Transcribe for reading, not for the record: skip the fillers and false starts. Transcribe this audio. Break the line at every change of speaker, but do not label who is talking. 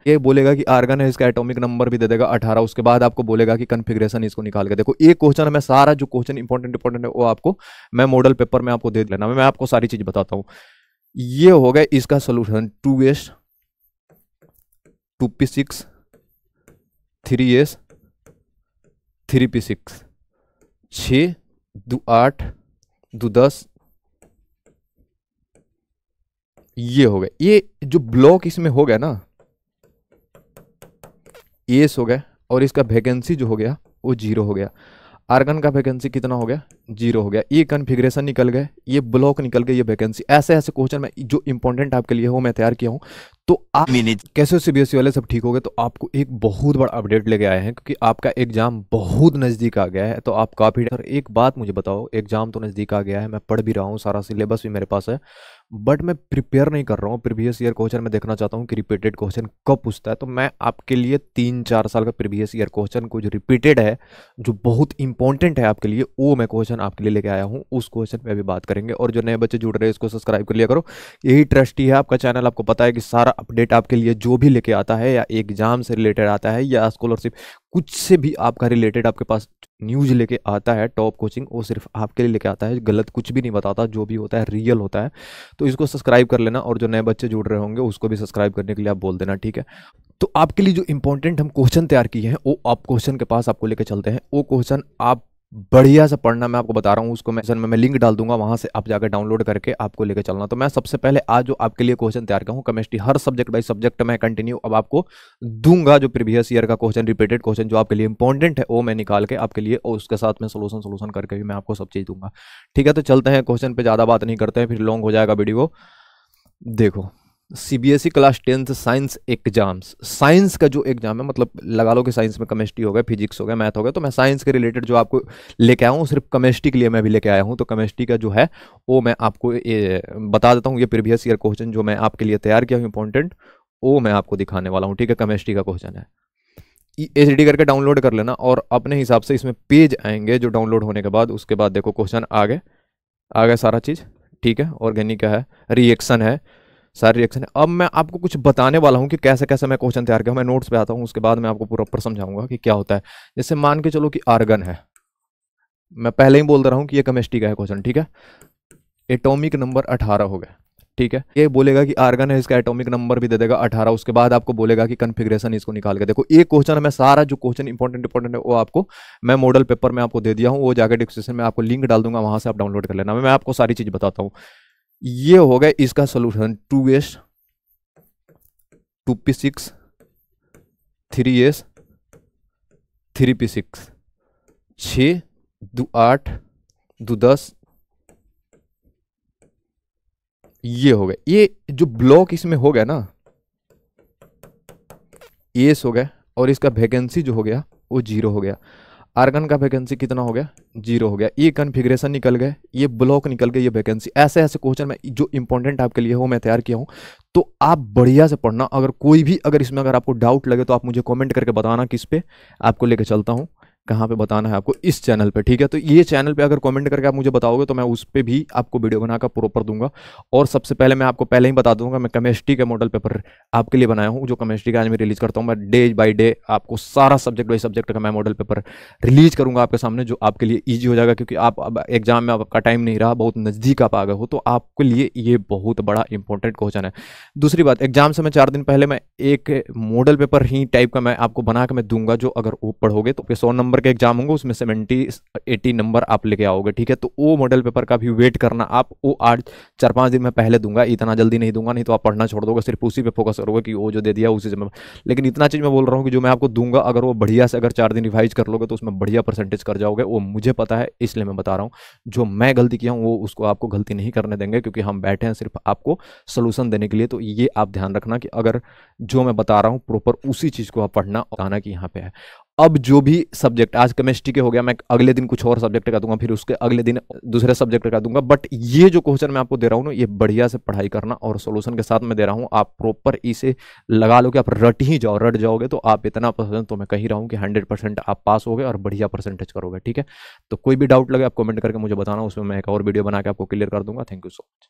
ये बोलेगा कि आर्गन है, इसका एटॉमिक नंबर भी दे देगा 18। उसके बाद आपको बोलेगा कि कन्फिग्रेशन इसको निकाल के देखो। एक क्वेश्चन में सारा जो क्वेश्चन इंपॉर्टेंट है वो आपको मैं मॉडल पेपर में आपको दे लेना, मैं आपको सारी चीज बताता हूँ। ये हो गया इसका solution 2s 2p6 3s 3p6 6 2 8 2 10। ये हो गया, ये जो ब्लॉक इसमें हो गया ना एस हो गया, और इसका वैकेंसी जो हो गया वो 0 हो गया। आर्गन का वैकेंसी कितना हो गया, 0 हो गया। ये कन्फिग्रेशन निकल गए, ये ब्लॉक निकल गए, ये वैकेंसी। ऐसे ऐसे क्वेश्चन में जो इंपॉर्टेंट आपके लिए हो मैं तैयार किया हूँ। तो आप कैसे सीबीएसई वाले सब ठीक हो गए, तो आपको एक बहुत बड़ा अपडेट लेके आए हैं, क्योंकि आपका एग्जाम बहुत नज़दीक आ गया है। तो आप काफ़ी एक बात मुझे बताओ, एग्जाम तो नज़दीक आ गया है, मैं पढ़ भी रहा हूँ, सारा सिलेबस भी मेरे पास है, बट मैं प्रिपेयर नहीं कर रहा हूँ। प्रीवियस ईयर क्वेश्चन मैं देखना चाहता हूँ कि रिपीटेड क्वेश्चन कब पूछता है। तो मैं आपके लिए 3-4 साल का प्रीवियस ईयर क्वेश्चन को जो रिपीटेड है, जो बहुत इंपॉर्टेंट है आपके लिए, वो मैं क्वेश्चन आपके लिए लेके आया हूँ। उस क्वेश्चन पे अभी बात करेंगे। और जो नए बच्चे जुड़ रहे हैं इसको सब्सक्राइब कर लिया करो। यही ट्रस्टी है आपका चैनल, आपको पता है कि सारा अपडेट आपके लिए जो भी लेके आता है, या एग्जाम से रिलेटेड आता है या स्कॉलरशिप कुछ से भी आपका रिलेटेड आपके पास न्यूज लेके आता है, टॉप कोचिंग, वो सिर्फ आपके लिए लेके आता है। गलत कुछ भी नहीं बताता, जो भी होता है रियल होता है। तो इसको सब्सक्राइब कर लेना, और जो नए बच्चे जुड़ रहे होंगे उसको भी सब्सक्राइब करने के लिए आप बोल देना, ठीक है। तो आपके लिए जो इंपॉर्टेंट हम क्वेश्चन तैयार किए हैं, वो आप क्वेश्चन के पास आपको लेके चलते हैं। वो क्वेश्चन आप बढ़िया से पढ़ना, मैं आपको बता रहा हूँ। उसको मैं लिंक डाल दूंगा, वहां से आप जाकर डाउनलोड करके आपको लेके चलना। तो मैं सबसे पहले आज जो आपके लिए क्वेश्चन तैयार किया हूँ, chemistry, her subject by subject मैं कंटिन्यू अब आपको दूंगा। जो प्रीवियस ईयर का क्वेश्चन, रिपीटेड क्वेश्चन जो आपके लिए इंपॉर्टेंट है, वो मैं निकाल के आपके लिए, और उसके साथ में सोल्यूशन करके भी मैं आपको सब चीज दूंगा, ठीक है। तो चलते हैं क्वेश्चन पे, ज्यादा बात नहीं करते हैं, फिर लॉन्ग हो जाएगा वीडियो। देखो, CBSE class 10th science exams, science का जो एग्जाम है, मतलब लगा लो कि साइंस में केमिस्ट्री हो गया, फिजिक्स हो गया, मैथ हो गया, तो मैं साइंस के रिलेटेड जो आपको लेके आया हूँ, सिर्फ केमिस्ट्री के लिए मैं भी लेके आया हूँ। तो केमिस्ट्री का जो है वो मैं आपको बता देता हूँ। ये प्रीवियस ईयर क्वेश्चन जो मैं आपके लिए तैयार किया हूँ इंपॉर्टेंट, वो मैं आपको दिखाने वाला हूँ, ठीक है। केमिस्ट्री का क्वेश्चन है, एचडी करके डाउनलोड कर लेना, और अपने हिसाब से इसमें पेज आएंगे जो डाउनलोड होने के बाद। उसके बाद देखो क्वेश्चन आ गया सारा चीज़, ठीक है। ऑर्गेनिक का है, रिएक्शन है, सारे रिएक्शन है। अब मैं आपको कुछ बताने वाला हूँ कि कैसे कैसे मैं क्वेश्चन तैयार किया हूँ। मैं नोट्स पे आता हूँ, उसके बाद मैं आपको प्रॉपर समझाऊंगा कि क्या होता है। जैसे मान के चलो कि आर्गन है, मैं पहले ही बोल दे रहा हूँ कि ये केमिस्ट्री का है क्वेश्चन, ठीक है। एटॉमिक नंबर 18 हो गया, ठीक है। ये बोलेगा कि आर्गन है, इसका एटॉमिक नंबर भी दे देगा 18। उसके बाद आपको बोलेगा कि कन्फिग्रेशन इसको निकाल के देखो। एक क्वेश्चन में सारा जो क्वेश्चन इंपॉर्टेंट है वो आपको मैं मॉडल पेपर में आपको दे दिया हूँ। वो जाकर डिस्क्रिप्शन में आपको लिंक डाल दूंगा, वहां से आप डाउनलोड कर लेना। मैं आपको सारी चीज बताता हूँ। ये हो गया इसका solution 2s 2p6 3s 3p6 6 2 8 2 10। ये हो गया, ये जो ब्लॉक इसमें हो गया ना एस हो गया, और इसका वैकेंसी जो हो गया वो 0 हो गया। आर्गन का वैकेंसी कितना हो गया, 0 हो गया। ये कन्फिग्रेशन निकल गए, ये ब्लॉक निकल गए, ये वैकेंसी। ऐसे ऐसे क्वेश्चन में जो इंपॉर्टेंट आपके लिए हो मैं तैयार किया हूँ। तो आप बढ़िया से पढ़ना। अगर कोई भी इसमें अगर आपको डाउट लगे तो आप मुझे कमेंट करके बताना, किस पे आपको लेके चलता हूँ, कहाँ पे बताना है आपको, इस चैनल पे, ठीक है। तो ये चैनल पे अगर कमेंट करके आप मुझे बताओगे तो मैं उस पर भी आपको वीडियो बनाकर प्रॉपर दूंगा। और सबसे पहले मैं आपको पहले ही बता दूंगा, मैं केमिस्ट्री के मॉडल पेपर आपके लिए बनाया हूँ, जो केमिस्ट्री का आज मैं रिलीज करता हूँ। मैं डे बाई डे आपको सारा सब्जेक्ट बाई सब्जेक्ट का मैं मॉडल पेपर रिलीज करूंगा आपके सामने, जो आपके लिए ईजी हो जाएगा। क्योंकि आप अब एग्जाम में आपका टाइम नहीं रहा, बहुत नज़दीक आप आ गए हो, तो आपके लिए ये बहुत बड़ा इंपॉर्टेंट क्वेश्चन है। दूसरी बात, एग्जाम से मैं 4 दिन पहले मैं एक मॉडल पेपर ही टाइप का मैं आपको बना के मैं दूंगा, जो अगर वो पढ़ोगे तो 100 नंबर के एग्जाम होंगे, उसमें 70-80 नंबर आप लेके आओगे, ठीक है। तो वो मॉडल पेपर का भी वेट करना आप, वो आज 4-5 दिन में पहले दूंगा, इतना जल्दी नहीं दूंगा, नहीं तो आप पढ़ना छोड़ दोगे, सिर्फ उसी पे फोकस करोगे कि वो जो दे दिया उसी से मैं। लेकिन इतना चीज़ मैं बोल रहा हूँ कि जो मैं आपको दूंगा, अगर वो बढ़िया से अगर 4 दिन रिवाइज कर लोगे तो उसमें बढ़िया परसेंटेज कर जाओगे। वो मुझे पता है, इसलिए मैं बता रहा हूँ। जो मैं गलती किया हूँ वो उसको आपको गलती नहीं करने देंगे, क्योंकि हम बैठे हैं सिर्फ आपको सोल्यूशन देने के लिए। तो ये आप ध्यान रखना कि अगर जो मैं बता रहा हूँ प्रॉपर उसी चीज़ को आप पढ़ना, बताना कि यहाँ पे है। अब जो भी सब्जेक्ट, आज केमिस्ट्री के हो गया, मैं अगले दिन कुछ और सब्जेक्ट का दूंगा, फिर उसके अगले दिन दूसरे सब्जेक्ट का दूंगा। बट ये जो क्वेश्चन मैं आपको दे रहा हूँ ना, ये बढ़िया से पढ़ाई करना, और सॉल्यूशन के साथ में दे रहा हूँ। आप प्रॉपर इसे लगा लो कि आप रट जाओगे, तो आप इतना पसंद, तो मैं कह ही रहा हूँ कि 100% आप पास होगे और बढ़िया परसेंटेज करोगे, ठीक है। तो कोई भी डाउट लगे आप कमेंट करके मुझे बताना, उसमें मैं एक और वीडियो बना के आपको क्लियर कर दूंगा। Thank you so much.